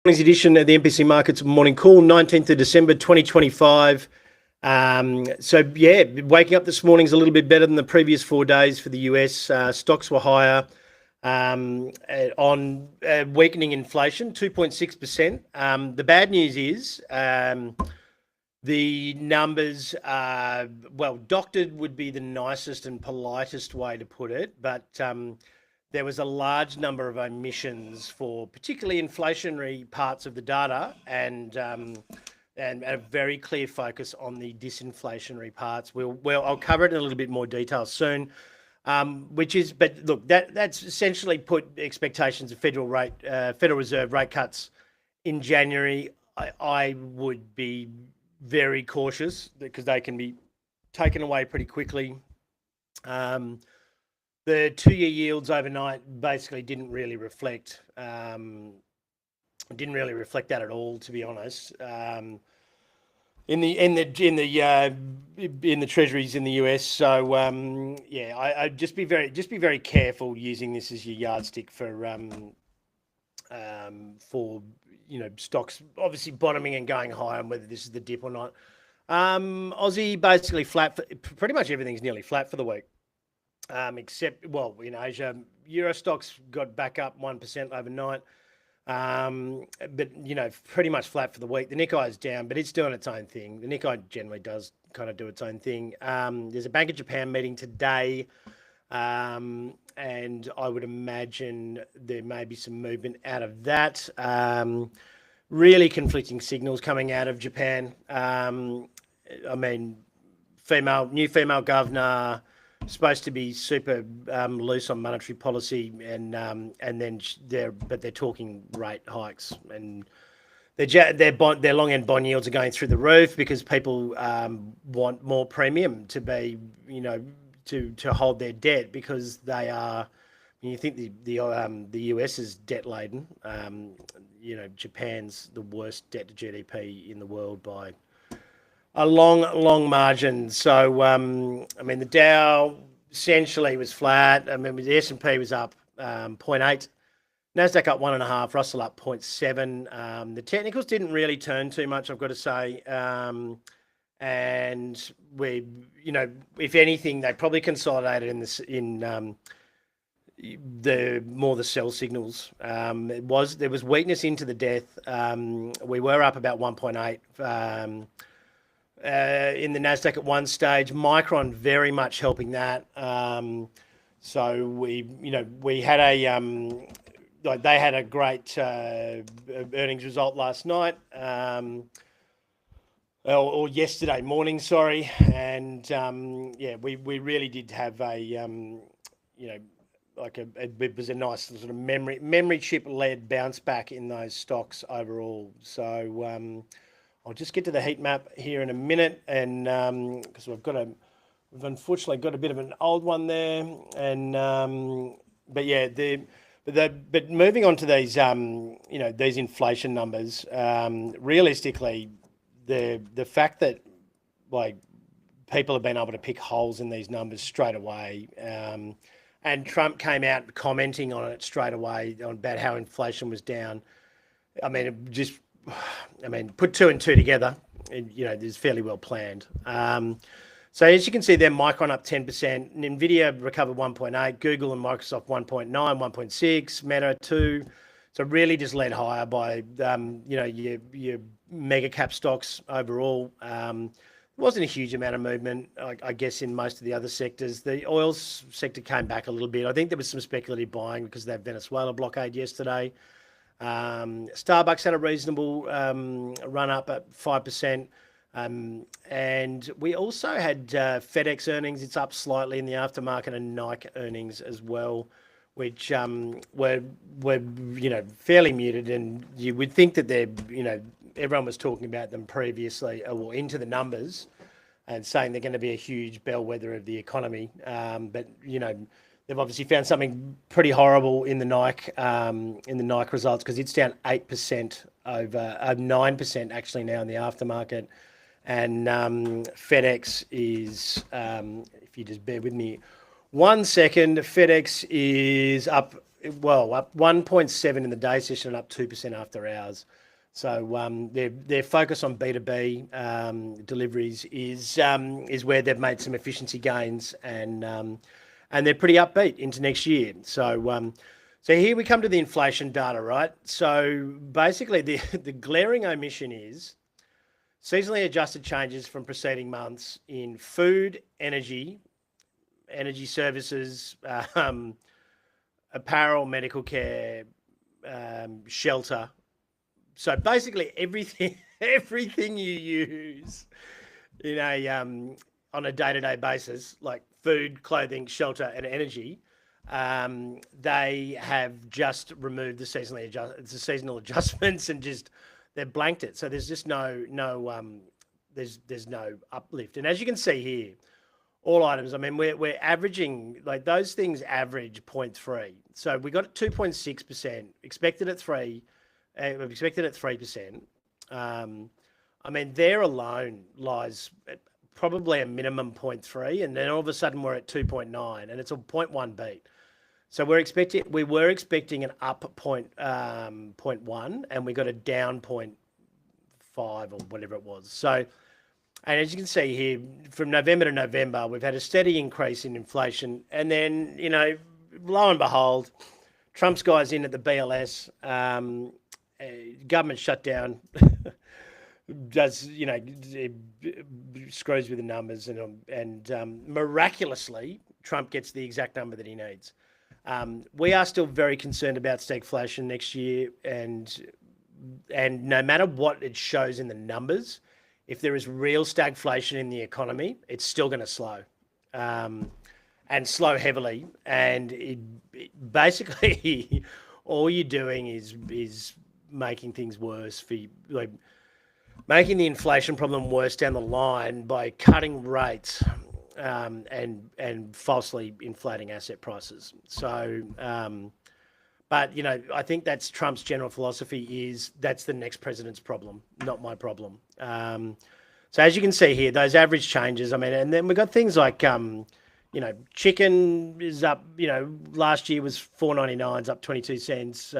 Morning's edition of the MPC Markets Morning Call, 19th of December 2025. Waking up this morning is a little bit better than the previous 4 days for the US. Stocks were higher on weakening inflation, 2.6%. The bad news is the numbers are, doctored would be the nicest and politest way to put it, but there was a large number of omissions for particularly inflationary parts of the data and a very clear focus on the disinflationary parts. I'll cover it in a little bit more detail soon. That's essentially put expectations of Federal Reserve rate cuts in January. I would be very cautious because they can be taken away pretty quickly. The 2-year yields overnight basically didn't really reflect that at all, to be honest. In the treasuries in the US, so I just be very careful using this as your yardstick for stocks obviously bottoming and going higher, and whether this is the dip or not. Aussie basically flat. Pretty much everything's nearly flat for the week. Except in Asia, Euro stocks got back up 1% overnight, but pretty much flat for the week. The Nikkei is down, but it's doing its own thing. The Nikkei generally does kind of do its own thing. There's a Bank of Japan meeting today, and I would imagine there may be some movement out of that. Really conflicting signals coming out of Japan. New female governor, supposed to be super loose on monetary policy, and they're talking rate hikes, and their long end bond yields are going through the roof because people want more premium to be to hold their debt, because they are. You think the US is debt laden. Japan's the worst debt to GDP in the world by a long margin. So, the Dow essentially was flat. The S&P was up 0.8, NASDAQ up 1.5, Russell up 0.7. The technicals didn't really turn too much, I've got to say. And if anything, they probably consolidated in the sell signals. There was weakness into the death. We were up about 1.8. In the NASDAQ at one stage, Micron very much helping that. So we had they had a great earnings result last night, or yesterday morning, sorry. And we really did have it was a nice sort of memory chip led bounce back in those stocks overall. So I'll just get to the heat map here in a minute, and because we've unfortunately got a bit of an old one there, and but moving on to these these inflation numbers, realistically, the fact that people have been able to pick holes in these numbers straight away, and Trump came out commenting on it straight away about how inflation was down. Put two and two together, it's fairly well planned. So as you can see there, Micron up 10%, NVIDIA recovered 1.8, Google and Microsoft 1.9, 1.6, Meta 2. So really just led higher by, your mega cap stocks overall. There wasn't a huge amount of movement, I guess, in most of the other sectors. The oil sector came back a little bit. I think there was some speculative buying because of that Venezuela blockade yesterday. Starbucks had a reasonable run up at 5%. And we also had FedEx earnings. It's up slightly in the aftermarket, and Nike earnings as well, which were fairly muted. And you would think that everyone was talking about them previously, or into the numbers, and saying they're going to be a huge bellwether of the economy. But they've obviously found something pretty horrible in the Nike results, because it's down 8% over 9% actually now in the aftermarket. And FedEx is, if you just bear with me 1 second, FedEx is up well, up 1.7 in the day session and up 2% after hours. So their focus on B2B deliveries is where they've made some efficiency gains, and they're pretty upbeat into next year. So here we come to the inflation data, right? So basically, the glaring omission is seasonally adjusted changes from preceding months in food, energy services, apparel, medical care, shelter. So basically, everything you use in a on a day-to-day basis, like food, clothing, shelter, and energy, they have just removed the seasonal adjustments and just they've blanked it. So there's just no there's no uplift. And as you can see here, all items, I mean, we're averaging, like those things average 0.3. So we got 2.6%, expected at 3. We've expected at 3%. I mean, there alone lies at probably a minimum 0.3, and then all of a sudden we're at 2.9, and it's a 0.1 beat. So we were expecting an up 0.1, and we got a down 0.5 or whatever it was. So, and as you can see here, from November to November, we've had a steady increase in inflation, and then lo and behold, Trump's guys in at the BLS. Government shutdown does screws with the numbers, and miraculously Trump gets the exact number that he needs. We are still very concerned about stagflation next year, and no matter what it shows in the numbers, if there is real stagflation in the economy, it's still going to slow, and slow heavily. And basically, all you're doing is making things worse for you, like making the inflation problem worse down the line by cutting rates and falsely inflating asset prices. So, but I think that's Trump's general philosophy is that's the next president's problem, not my problem. So as you can see here, those average changes, I mean, and then we've got things like, chicken is up, last year was $4.99, it's up 22 cents.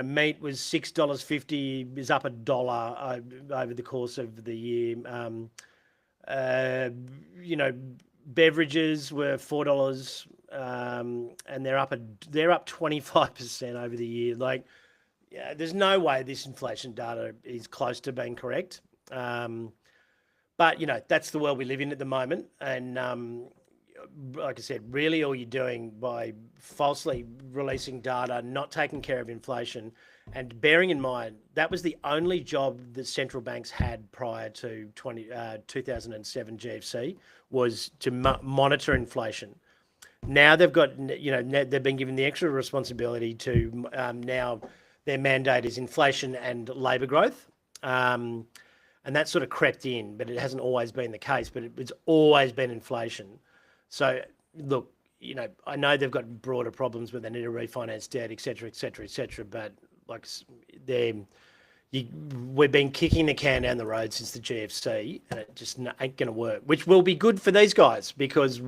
Meat was $6.50, is up $1 over the course of the year. Beverages were $4, and they're up 25% over the year. Like, yeah, there's no way this inflation data is close to being correct. But that's the world we live in at the moment, and like I said, really all you're doing by falsely releasing data, not taking care of inflation, and bearing in mind that was the only job that central banks had prior to 2007 GFC was to monitor inflation. Now they've got, they've been given the extra responsibility to now their mandate is inflation and labour growth. And that sort of crept in, but it hasn't always been the case, but it's always been inflation. So, look, I know they've got broader problems where they need to refinance debt, et cetera, but like we've been kicking the can down the road since the GFC, and it just ain't going to work, which will be good for these guys because,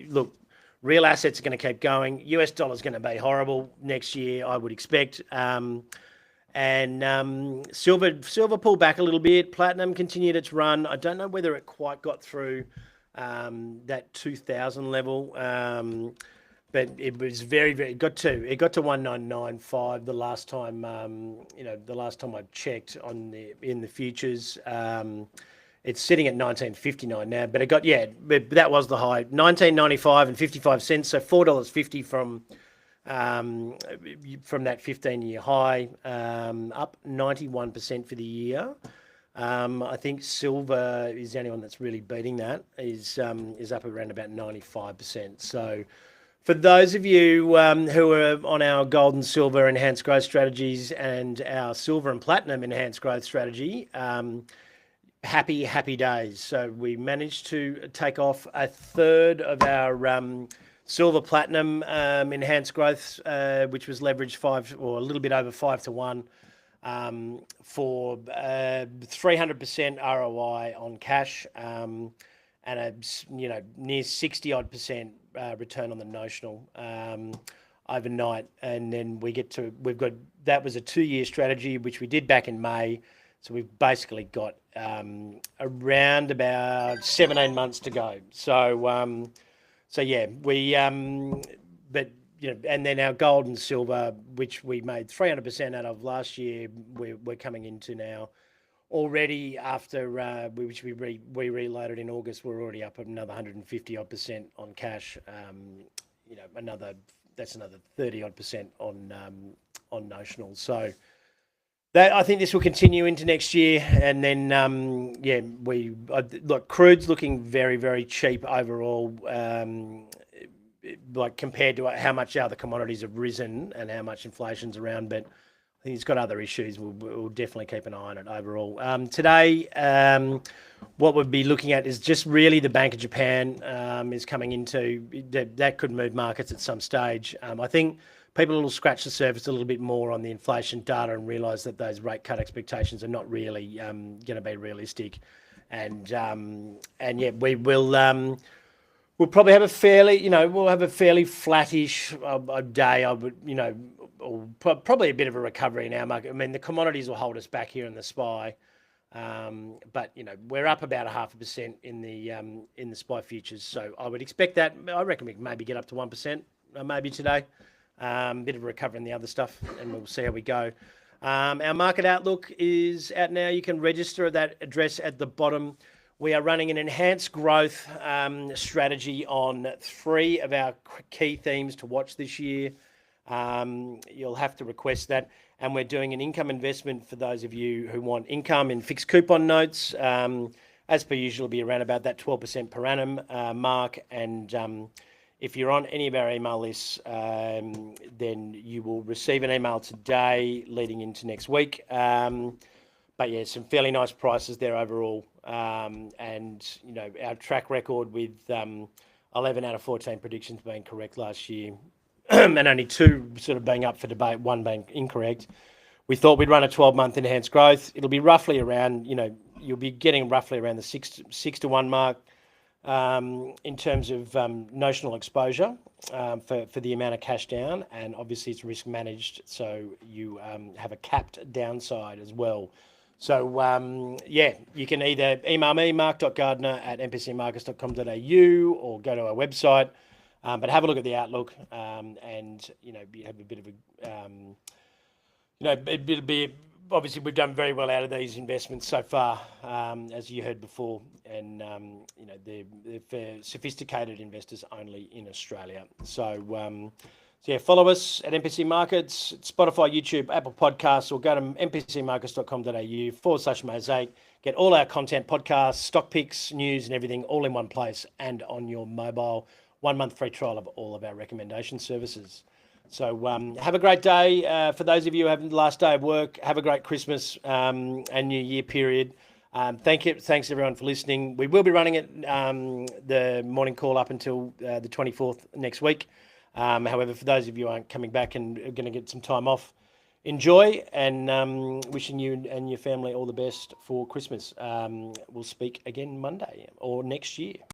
look, real assets are going to keep going. US dollar is going to be horrible next year, I would expect. And silver pulled back a little bit. Platinum continued its run. I don't know whether it quite got through that 2000 level, but it was very, very. It got to 1995 the last time. The last time I checked in the futures. It's sitting at 1959 now, but but that was the high, 1995 and 55 cents. So $4.50 from that 15-year high, up 91% for the year. I think silver is the only one that's really beating that, is up around about 95%. So for those of you who are on our gold and silver enhanced growth strategies and our silver and platinum enhanced growth strategy, happy days. So we managed to take off a third of our silver platinum enhanced growth, which was leveraged 5 or a little bit over 5 to 1, for 300% ROI on cash, and a near 60% return on the notional. overnight, and then that was a 2-year strategy, which we did back in May. So we've basically got around about 17 months to go. So yeah, but and then our gold and silver, which we made 300% out of last year, we're coming into now already after which we reloaded in August. We're already up at another 150 odd percent on cash. That's another 30 odd percent on notional. So that, I think this will continue into next year, and then look, crude's looking very, very cheap overall. Like compared to how much other commodities have risen and how much inflation's around, but I think it's got other issues. We'll definitely keep an eye on it overall. Today, what we'll be looking at is just really the Bank of Japan is coming into that could move markets at some stage. I think people will scratch the surface a little bit more on the inflation data and realise that those rate cut expectations are not really going to be realistic, and we will. We'll probably have a fairly flattish day. I would, or probably a bit of a recovery in our market. I mean, the commodities will hold us back here in the SPI, but we're up about 0.5% in the SPI futures. So I would expect that. I reckon we can maybe get up to 1%, maybe today. Bit of a recovery in the other stuff, and we'll see how we go. Our market outlook is out now. You can register at that address at the bottom. We are running an enhanced growth strategy on 3 of our key themes to watch this year. You'll have to request that. And we're doing an income investment for those of you who want income in fixed coupon notes. As per usual, it'll be around about that 12% per annum mark. And if you're on any of our email lists, then you will receive an email today leading into next week. But yeah, some fairly nice prices there overall. And our track record with 11 out of 14 predictions being correct last year, and only 2 sort of being up for debate, 1 being incorrect. We thought we'd run a 12-month enhanced growth. It'll be roughly around, you'll be getting roughly around the 6 to 1 mark in terms of notional exposure for the amount of cash down, and obviously it's risk managed, so you have a capped downside as well. So, you can either email me, mark.gardner@mpcmarkets.com.au, or go to our website, but have a look at the outlook, and, have a bit of it'll be, obviously we've done very well out of these investments so far, as you heard before, and, they're for sophisticated investors only in Australia. So, follow us at MPC Markets, Spotify, YouTube, Apple Podcasts, or go to mpcmarkets.com.au/mosaic. Get all our content, podcasts, stock picks, news, and everything all in one place and on your mobile. 1 month free trial of all of our recommendation services. So have a great day. For those of you who have the last day of work, have a great Christmas and New Year period. Thanks everyone for listening. We will be running it, the morning call up until the 24th next week. However, for those of you who aren't coming back and are going to get some time off, enjoy, and wishing you and your family all the best for Christmas. We'll speak again Monday or next year.